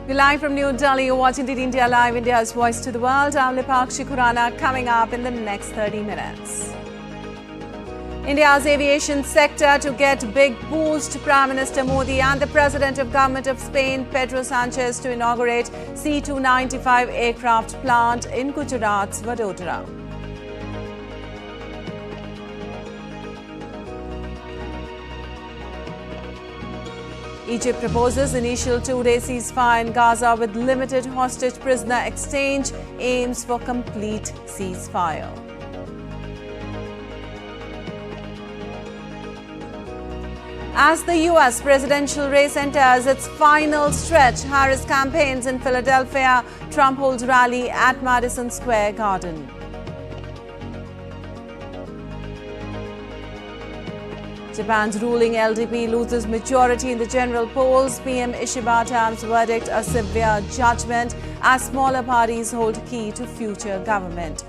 We're live from New Delhi. You're watching DD India Live, India's voice to the world. I'm Lipakshi Khurana, coming up in the next 30 minutes. India's aviation sector to get big boost. Prime Minister Modi and the President of Government of Spain, Pedro Sanchez, to inaugurate C-295 aircraft plant in Gujarat's Vadodara. Egypt proposes initial two-day ceasefire in Gaza with limited hostage prisoner exchange, aims for complete ceasefire. As the U.S. presidential race enters its final stretch, Harris campaigns in Philadelphia, Trump holds rally at Madison Square Garden. Japan's ruling LDP loses majority in the general polls. PM Ishibata's verdict a severe judgment as smaller parties hold key to future government.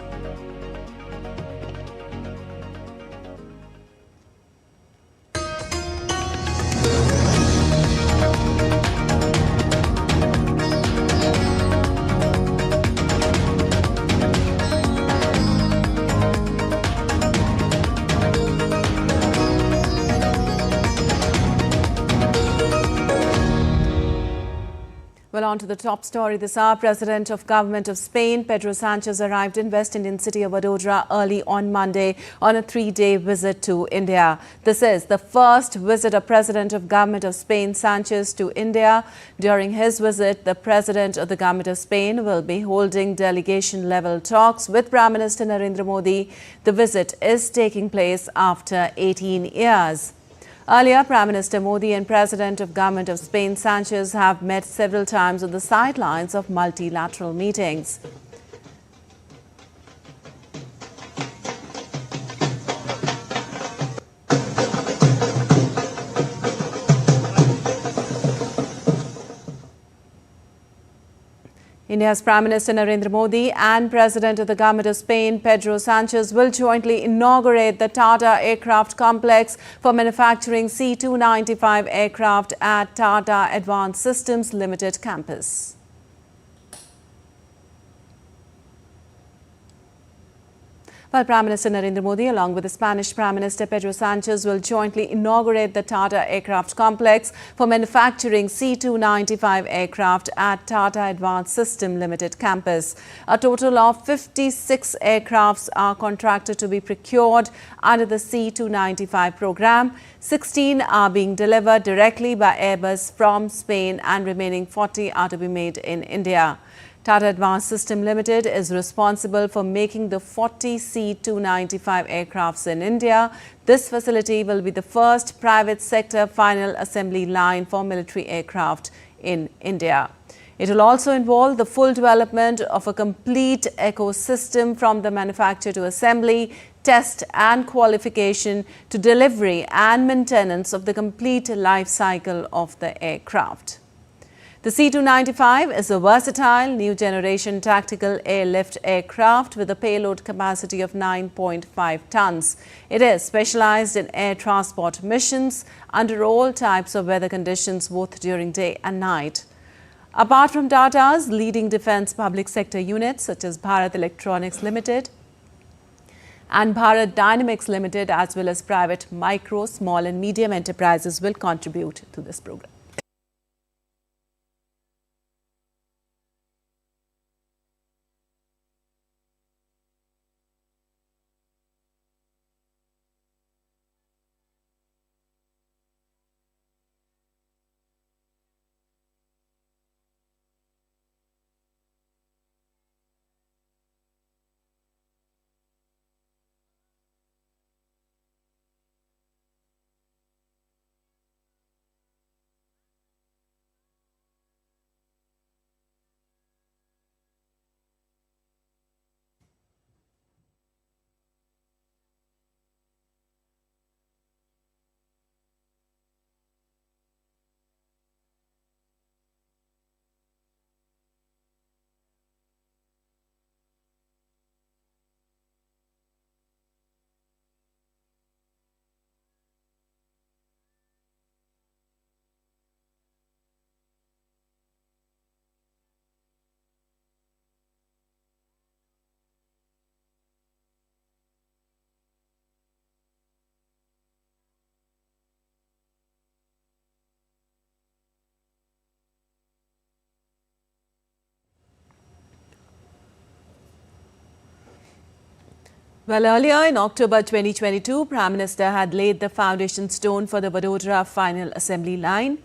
Well, on to the top story this hour. President of Government of Spain, Pedro Sanchez, arrived in West Indian city of Vadodara early on Monday on a three-day visit to India. This is the first visit of President of Government of Spain, Sanchez, to India. During his visit, the President of the Government of Spain will be holding delegation-level talks with Prime Minister Narendra Modi. The visit is taking place after 18 years. Earlier, Prime Minister Modi and President of Government of Spain, Sanchez, have met several times on the sidelines of multilateral meetings. India's Prime Minister Narendra Modi and President of the Government of Spain, Pedro Sanchez, will jointly inaugurate the Tata aircraft complex for manufacturing C-295 aircraft at Tata Advanced Systems Limited campus. Well, Prime Minister Narendra Modi, along with the Spanish Prime Minister Pedro Sanchez, will jointly inaugurate the Tata aircraft complex for manufacturing C-295 aircraft at Tata Advanced System Limited campus. A total of 56 aircrafts are contracted to be procured under the C-295 program. 16 are being delivered directly by Airbus from Spain and remaining 40 are to be made in India. Tata Advanced System Limited is responsible for making the 40 C-295 aircrafts in India. This facility will be the first private sector final assembly line for military aircraft in India. It will also involve the full development of a complete ecosystem from the manufacture to assembly, test and qualification to delivery and maintenance of the complete life cycle of the aircraft. The C-295 is a versatile new generation tactical airlift aircraft with a payload capacity of 9.5 tons. It is specialized in air transport missions under all types of weather conditions, both during day and night. Apart from Tata's leading defense public sector units such as Bharat Electronics Limited and Bharat Dynamics Limited, as well as private micro, small and medium enterprises will contribute to this program. Well, earlier in October 2022, Prime Minister had laid the foundation stone for the Vadodara final assembly line.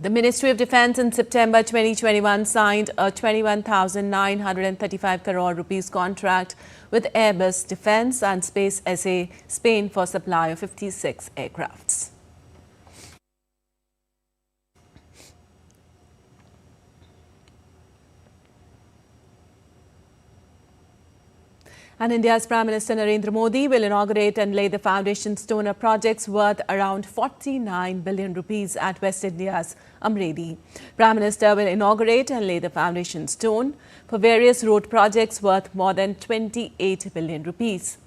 The Ministry of Defence in September 2021 signed a 21,935 crore rupees contract with Airbus Defence and Space SA Spain for supply of 56 aircrafts. And India's Prime Minister Narendra Modi will inaugurate and lay the foundation stone of projects worth around 49 billion rupees at West India's Amreli. Prime Minister will inaugurate and lay the foundation stone for various road projects worth more than 28 billion rupees.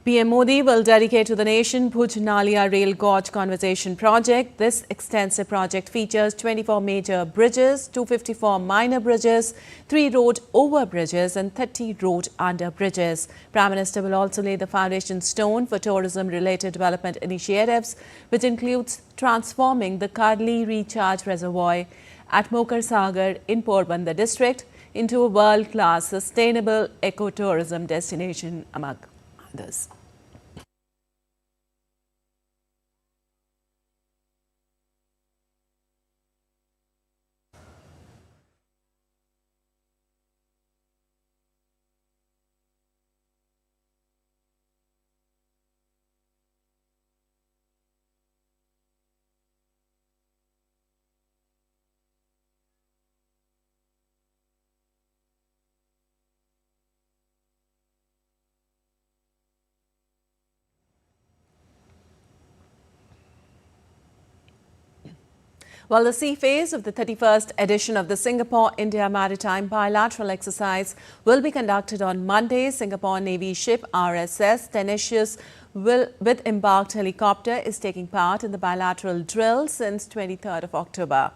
PM Modi will dedicate to the nation Bhuj-Nalia Rail Gauge Conservation Project. This extensive project features 24 major bridges, 254 minor bridges, 3 road over bridges and 30 road under bridges. Prime Minister will also lay the foundation stone for tourism-related development initiatives, which includes transforming the Karli Recharge Reservoir at Mokar Sagar in Porbandar district into a world-class sustainable ecotourism destination, among others. Well, the sea phase of the 31st edition of the Singapore-India Maritime Bilateral exercise will be conducted on Monday. Singapore Navy ship RSS Tenacious with embarked helicopter is taking part in the bilateral drill since 23rd of October.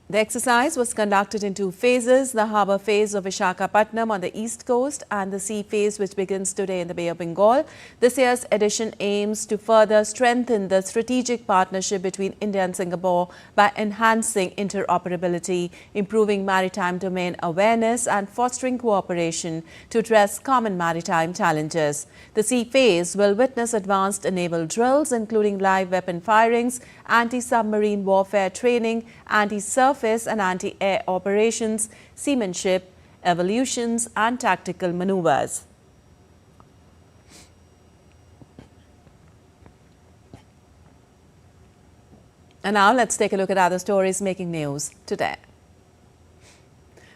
The exercise was conducted in 2 phases, the harbour phase of Visakhapatnam on the east coast and the sea phase which begins today in the Bay of Bengal. This year's edition aims to further strengthen the strategic partnership between India and Singapore by enhancing interoperability, improving maritime domain awareness and fostering cooperation to address common maritime challenges. The sea phase will witness advanced naval drills including live weapon firings, anti-submarine warfare training, anti-surface and anti-air operations, seamanship, evolutions and tactical maneuvers. And now let's take a look at other stories making news today.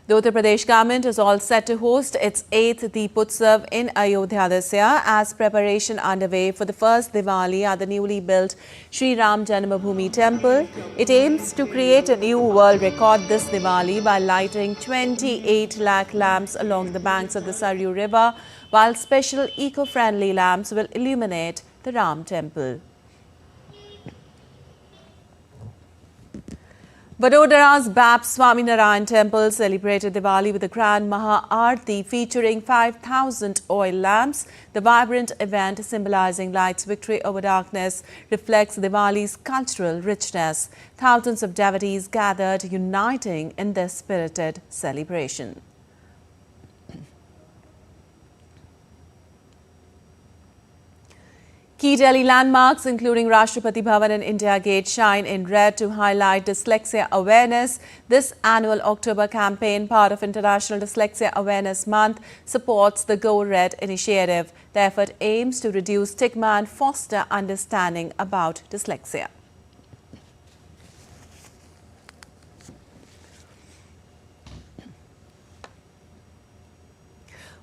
The Uttar Pradesh government is all set to host its 8th Deepotsav in Ayodhya this year as preparation underway for the first Diwali at the newly built Sri Ram Janmabhoomi temple. It aims to create a new world record this Diwali by lighting 28 lakh lamps along the banks of the Saryu River, while special eco-friendly lamps will illuminate the Ram temple. Vadodara's Bap Swaminarayan temple celebrated Diwali with a grand Maha Aarti featuring 5,000 oil lamps. The vibrant event symbolizing light's victory over darkness reflects Diwali's cultural richness. Thousands of devotees gathered, uniting in this spirited celebration. Key Delhi landmarks including Rashtrapati Bhavan and India Gate shine in red to highlight dyslexia awareness. This annual October campaign, part of International Dyslexia Awareness Month, supports the Go Red initiative. The effort aims to reduce stigma and foster understanding about dyslexia.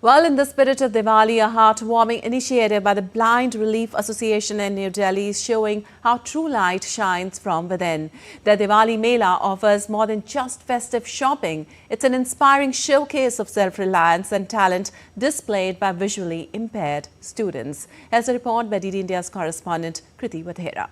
Well, in the spirit of Diwali, a heartwarming initiative by the Blind Relief Association in New Delhi is showing how true light shines from within. The Diwali MAA offers more than just festive shopping. It's an inspiring showcase of self-reliance and talent displayed by visually impaired students. As a report by DD India's correspondent Kriti Vadhera.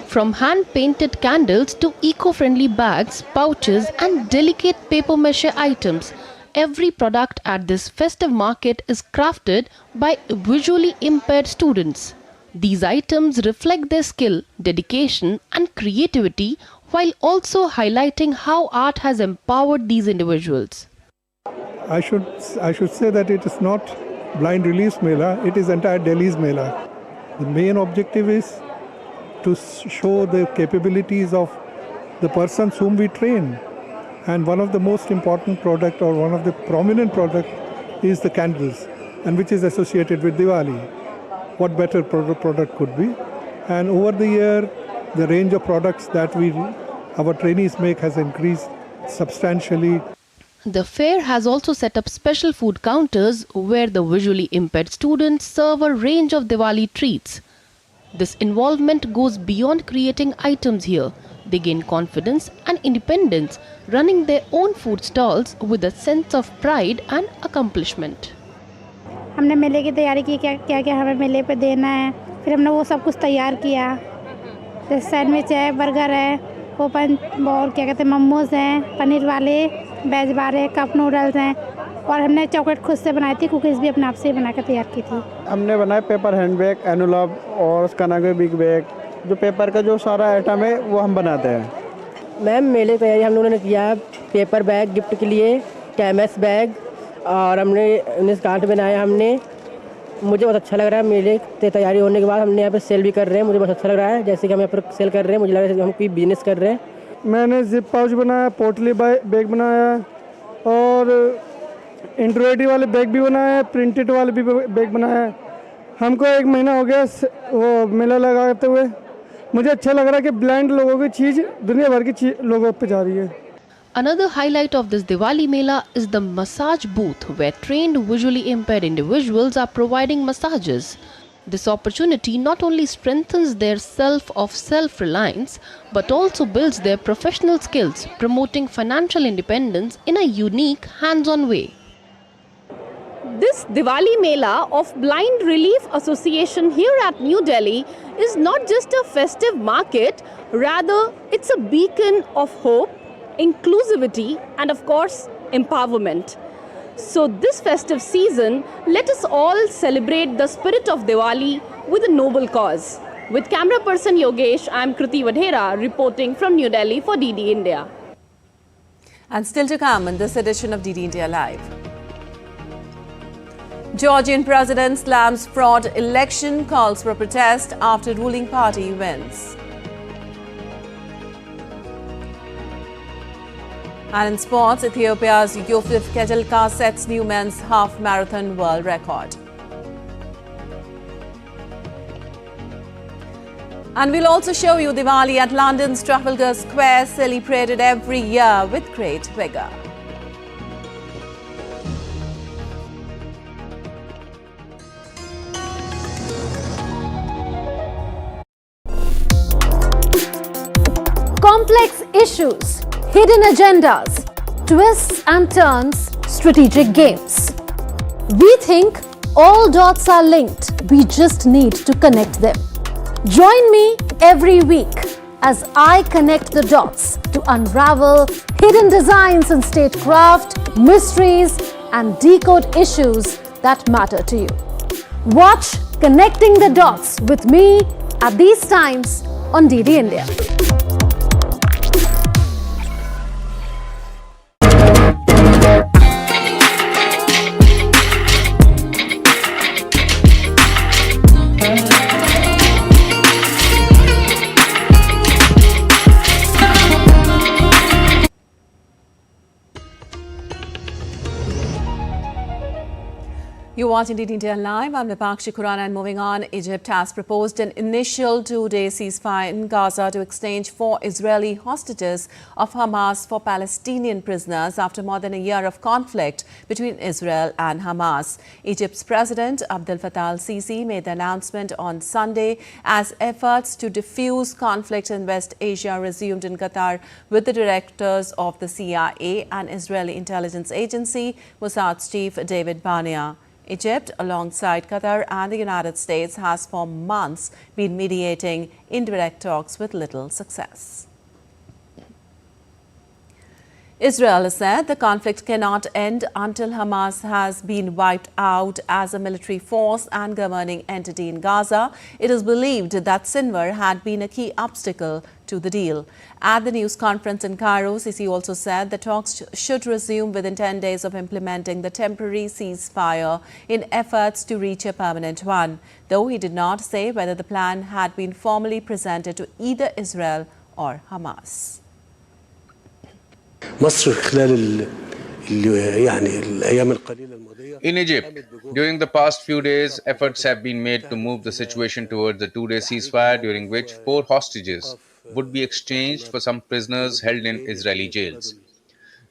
From hand-painted candles to eco-friendly bags, pouches and delicate paper mache items, every product at this festive market is crafted by visually impaired students. These items reflect their skill, dedication and creativity while also highlighting how art has empowered these individuals. I should say that it is not Blind Relief's Mela, it is entire Delhi's Mela. The main objective is to show the capabilities of the persons whom we train. And one of the most important product or one of the prominent product is the candles, and which is associated with Diwali. What better product could be? And over the year, the range of products that our trainees make has increased substantially. The fair has also set up special food counters where the visually impaired students serve a range of Diwali treats. This involvement goes beyond creating items here. They gain confidence and independence, running their own food stalls with a sense of pride and accomplishment. हमने मेले की तैयारी की, क्या क्या हमें मेले पे देना है, फिर हमने वो सब कुछ तैयार किया. जैसे सैंडविच है, बर्गर है, ओपन और क्या कहते हैं मोमोज हैं, पनीर वाले, वेज बारे, कप नूडल्स हैं, और हमने चॉकलेट खुद से बनाई थी, कुकीज़ भी अपने आप से बनाकर तैयार की थी. हमने बनाए पेपर हैंड बैग, एनवलप और उसका नाम है बिग बैग. जो पेपर का जो सारा आइटम है वो हम बनाते हैं. मैम मेले की तैयारी हम लोगों ने किया पेपर बैग गिफ्ट के लिए, कैमस बैग, और हमने 19 कार्ड बनाया. हमने मुझे बहुत अच्छा लग रहा है. मेले की तैयारी होने के बाद हमने यहाँ पे सेल भी कर रहे हैं. मुझे बहुत अच्छा लग रहा है जैसे कि हम यहाँ पर सेल कर रहे हैं. मुझे लग रहा है कि हम कोई बिजनेस कर रहे हैं. मैंने जिप पाउच बनाया, पोटली बैग बनाया और इंट्रोएटिव वाले बैग भी बनाया, प्रिंटेड वाले भी बैग बनाया. हमको 1 महीना हो गया वो मेला लगाते हुए. मुझे अच्छा लग रहा है कि ब्लाइंड लोगों की चीज़ दुनिया भर की लोगों पे जा रही है. Another highlight of this Diwali Mela is the massage booth where trained visually impaired individuals are providing massages. This opportunity not only strengthens their self-reliance but also builds their professional skills, promoting financial independence in a unique hands-on way. This Diwali Mela of Blind Relief Association here at New Delhi is not just a festive market, rather it's a beacon of hope, inclusivity and of course empowerment. So this festive season, let us all celebrate the spirit of Diwali with a noble cause. With camera person Yogesh, I am Kriti Vadhera reporting from New Delhi for DD India. And still to come in this edition of DD India Live. Georgian president slams fraud election, calls for protest after ruling party wins. And in sports, Ethiopia's Yosef Kejelka sets new men's half marathon world record. And we'll also show you Diwali at London's Trafalgar Square, celebrated every year with great vigor. Complex issues, hidden agendas, twists and turns, strategic games. We think all dots are linked. We just need to connect them. Join me every week as I connect the dots to unravel hidden designs in statecraft, mysteries, and decode issues that matter to you. Watch Connecting the Dots with me at these times on DD India. You're watching DD India Live. I'm Vipakshi Khurana, and moving on, Egypt has proposed an initial 2-day ceasefire in Gaza to exchange 4 Israeli hostages of Hamas for Palestinian prisoners after more than a year of conflict between Israel and Hamas. Egypt's President Abdel Fattah al-Sisi made the announcement on Sunday as efforts to defuse conflict in West Asia resumed in Qatar with the directors of the CIA and Israeli intelligence agency, Mossad's chief David Barnea. Egypt, alongside Qatar and the United States, has for months been mediating indirect talks with little success. Israel has said the conflict cannot end until Hamas has been wiped out as a military force and governing entity in Gaza. It is believed that Sinwar had been a key obstacle to the deal. At the news conference in Cairo, Sisi also said the talks should resume within 10 days of implementing the temporary ceasefire in efforts to reach a permanent one, though he did not say whether the plan had been formally presented to either Israel or Hamas. In Egypt, during the past few days, efforts have been made to move the situation towards a two-day ceasefire during which 4 hostages would be exchanged for some prisoners held in Israeli jails.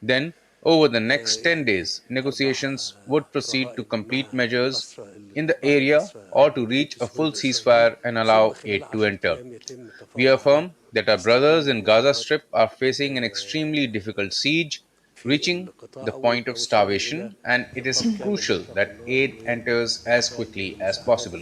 Then, over the next 10 days, negotiations would proceed to complete measures in the area or to reach a full ceasefire and allow aid to enter. We affirm that our brothers in Gaza Strip are facing an extremely difficult siege, reaching the point of starvation, and it is crucial that aid enters as quickly as possible.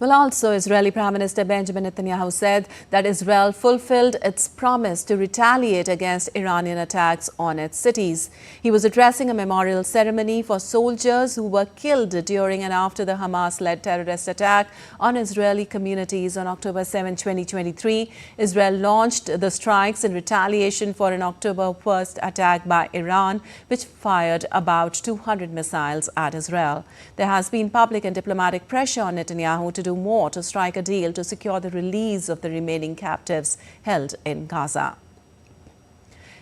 Well, also, Israeli Prime Minister Benjamin Netanyahu said that Israel fulfilled its promise to retaliate against Iranian attacks on its cities. He was addressing a memorial ceremony for soldiers who were killed during and after the Hamas-led terrorist attack on Israeli communities on October 7, 2023. Israel launched the strikes in retaliation for an October 1st attack by Iran, which fired about 200 missiles at Israel. There has been public and diplomatic pressure on Netanyahu to do more to strike a deal to secure the release of the remaining captives held in Gaza.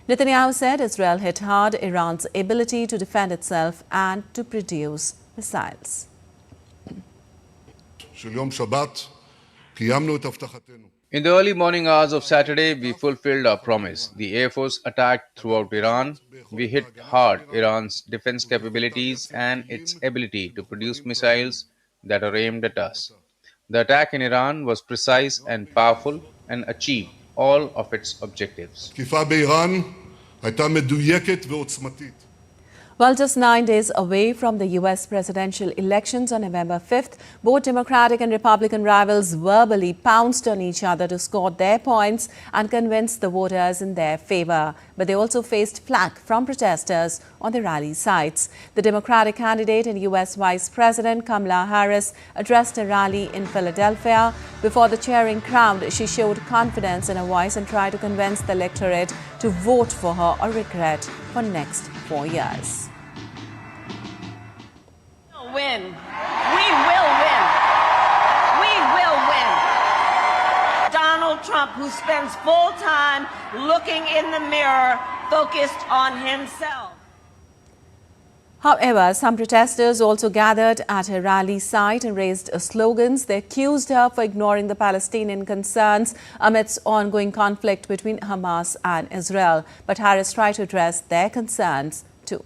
Netanyahu said Israel hit hard Iran's ability to defend itself and to produce missiles. In the early morning hours of Saturday, we fulfilled our promise. The Air Force attacked throughout Iran. We hit hard Iran's defense capabilities and its ability to produce missiles that are aimed at us. The attack in Iran was precise and powerful and achieved all of its objectives. Well, just 9 days away from the U.S. presidential elections on November 5th, both Democratic and Republican rivals verbally pounced on each other to score their points and convince the voters in their favor. But they also faced flack from protesters on the rally sites. The Democratic candidate and U.S. Vice President Kamala Harris addressed a rally in Philadelphia. Before the cheering crowd, she showed confidence in her voice and tried to convince the electorate to vote for her or regret for next 4 years. Win. We will win. We will win. Donald Trump, who spends full time looking in the mirror, focused on himself. However, some protesters also gathered at her rally site and raised slogans. They accused her for ignoring the Palestinian concerns amidst ongoing conflict between Hamas and Israel. But Harris tried to address their concerns too.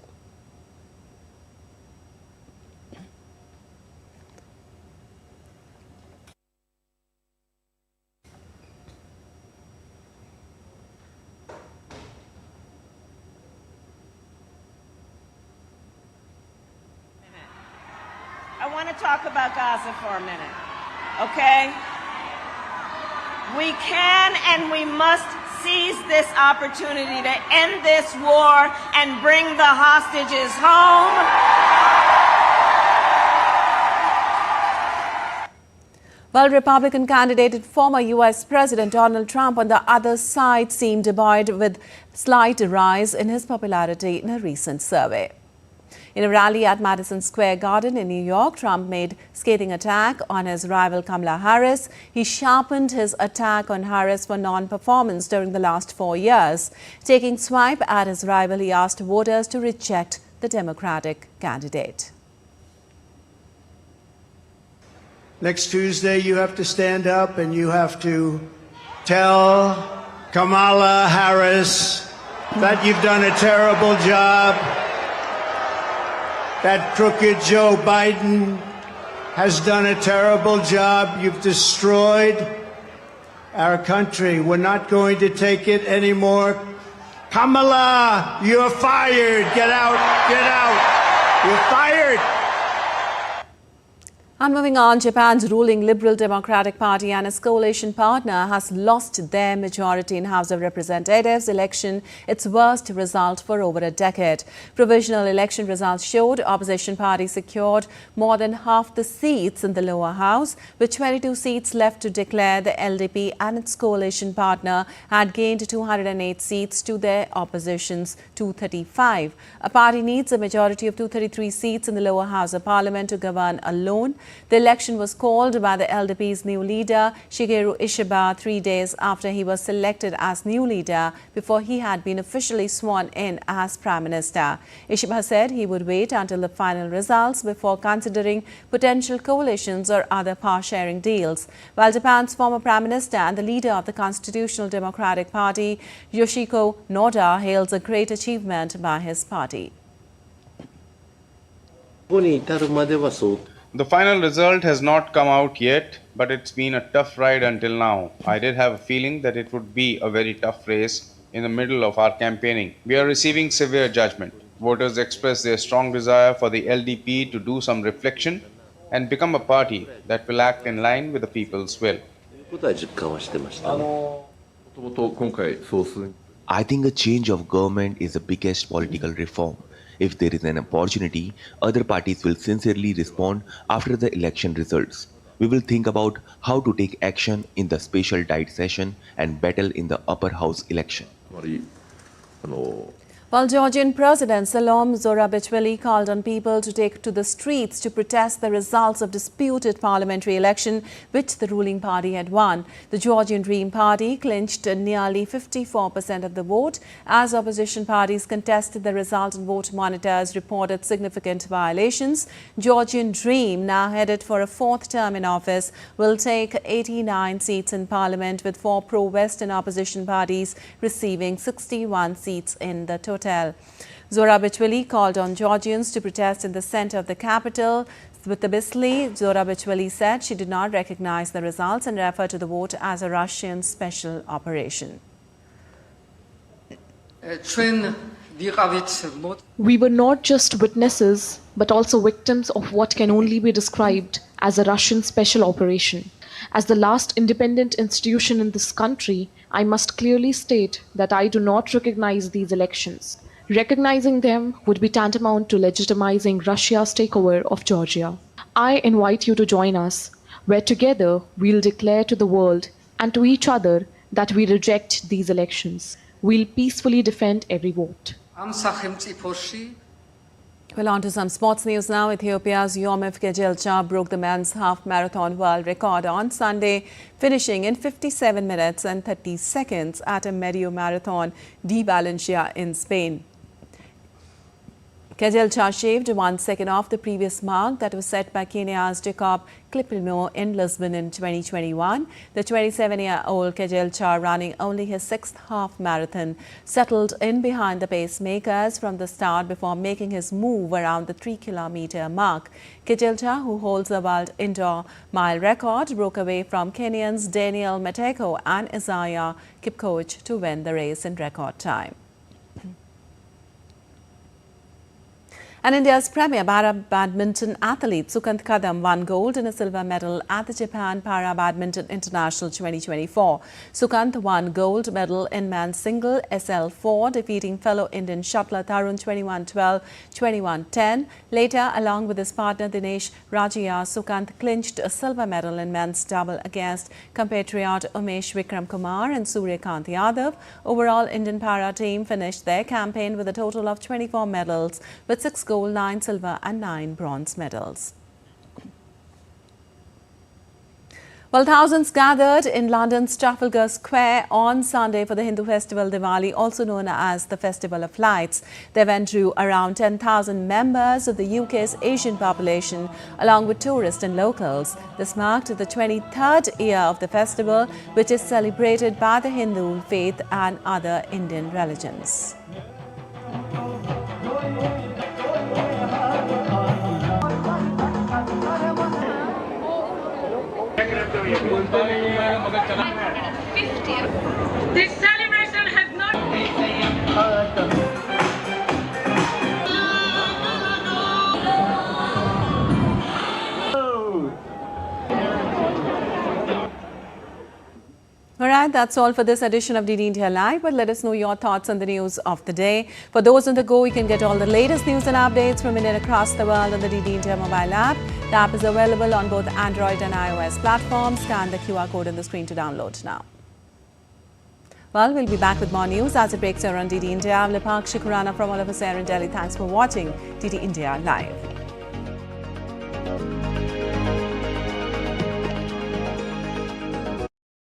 I want to talk about Gaza for a minute, okay? We can and we must seize this opportunity to end this war and bring the hostages home. Well, Republican candidate and former U.S. President Donald Trump on the other side seemed buoyed with slight rise in his popularity in a recent survey. In a rally at Madison Square Garden in New York, Trump made scathing attack on his rival Kamala Harris. He sharpened his attack on Harris for non-performance during the last 4 years. Taking swipe at his rival, he asked voters to reject the Democratic candidate. Next Tuesday, you have to stand up and you have to tell Kamala Harris that you've done a terrible job. That crooked Joe Biden has done a terrible job. You've destroyed our country. We're not going to take it anymore. Kamala, you're fired. Get out. Get out. You're fired. And moving on, Japan's ruling Liberal Democratic Party and its coalition partner has lost their majority in House of Representatives election, its worst result for over a decade. Provisional election results showed opposition parties secured more than half the seats in the lower house, with 22 seats left to declare. The LDP and its coalition partner had gained 208 seats to their opposition's 235. A party needs a majority of 233 seats in the lower house of parliament to govern alone. The election was called by the LDP's new leader, Shigeru Ishiba, 3 days after he was selected as new leader before he had been officially sworn in as Prime Minister. Ishiba said he would wait until the final results before considering potential coalitions or other power-sharing deals. While Japan's former Prime Minister and the leader of the Constitutional Democratic Party, Yoshiko Noda, hails a great achievement by his party. The final result has not come out yet, but it's been a tough ride until now. I did have a feeling that it would be a very tough race in the middle of our campaigning. We are receiving severe judgment. Voters express their strong desire for the LDP to do some reflection and become a party that will act in line with the people's will. I think a change of government is the biggest political reform. If there is an opportunity, other parties will sincerely respond after the election results. We will think about how to take action in the special diet session and battle in the upper house election. While Georgian President Salom Zourabichvili called on people to take to the streets to protest the results of disputed parliamentary election which the ruling party had won. The Georgian Dream Party clinched nearly 54% of the vote as opposition parties contested the result and vote monitors reported significant violations. Georgian Dream, now headed for a fourth term in office, will take 89 seats in parliament, with 4 pro-Western opposition parties receiving 61 seats in the total. Zourabichvili called on Georgians to protest in the center of the capital. With the Bisli, Zourabichvili said she did not recognize the results and referred to the vote as a Russian special operation. We were not just witnesses, but also victims of what can only be described as a Russian special operation. As the last independent institution in this country, I must clearly state that I do not recognize these elections. Recognizing them would be tantamount to legitimizing Russia's takeover of Georgia. I invite you to join us, where together we'll declare to the world and to each other that we reject these elections. We'll peacefully defend every vote. Well, on to some sports news now. Ethiopia's Yomif Kejelcha broke the men's half-marathon world record on Sunday, finishing in 57 minutes and 30 seconds at a Medio Marathon de Valencia in Spain. Kejelcha shaved 1 second off the previous mark that was set by Kenya's Jacob Kiplimo in Lisbon in 2021. The 27-year-old Kejelcha, running only his 6th half-marathon, settled in behind the pacemakers from the start before making his move around the 3-kilometer mark. Kejelcha, who holds the world indoor mile record, broke away from Kenyans Daniel Meteko and Isaiah Kipkoech to win the race in record time. And India's premier para-badminton athlete Sukant Kadam won gold and a silver medal at the Japan Para-Badminton International 2024. Sukant won gold medal in men's single SL4, defeating fellow Indian shuttler Tarun 21-12, 21-10. Later, along with his partner Dinesh Rajia, Sukant clinched a silver medal in men's double against compatriot Umesh Vikram Kumar and Suryakant Yadav. Overall, Indian para team finished their campaign with a total of 24 medals, with 6 gold, 9 silver and 9 bronze medals. Well, thousands gathered in London's Trafalgar Square on Sunday for the Hindu festival Diwali, also known as the Festival of Lights. The event drew around 10,000 members of the UK's Asian population, along with tourists and locals. This marked the 23rd year of the festival, which is celebrated by the Hindu faith and other Indian religions. This celebration has not... All right, that's all for this edition of DD India Live, but let us know your thoughts on the news of the day. For those on the go, you can get all the latest news and updates from India and across the world on the DD India mobile app. The app is available on both Android and iOS platforms. Scan the QR code on the screen to download now. Well, we'll be back with more news as it breaks here on DD India. I'm Lipakshi Khurana from all of us here in Delhi. Thanks for watching DD India Live.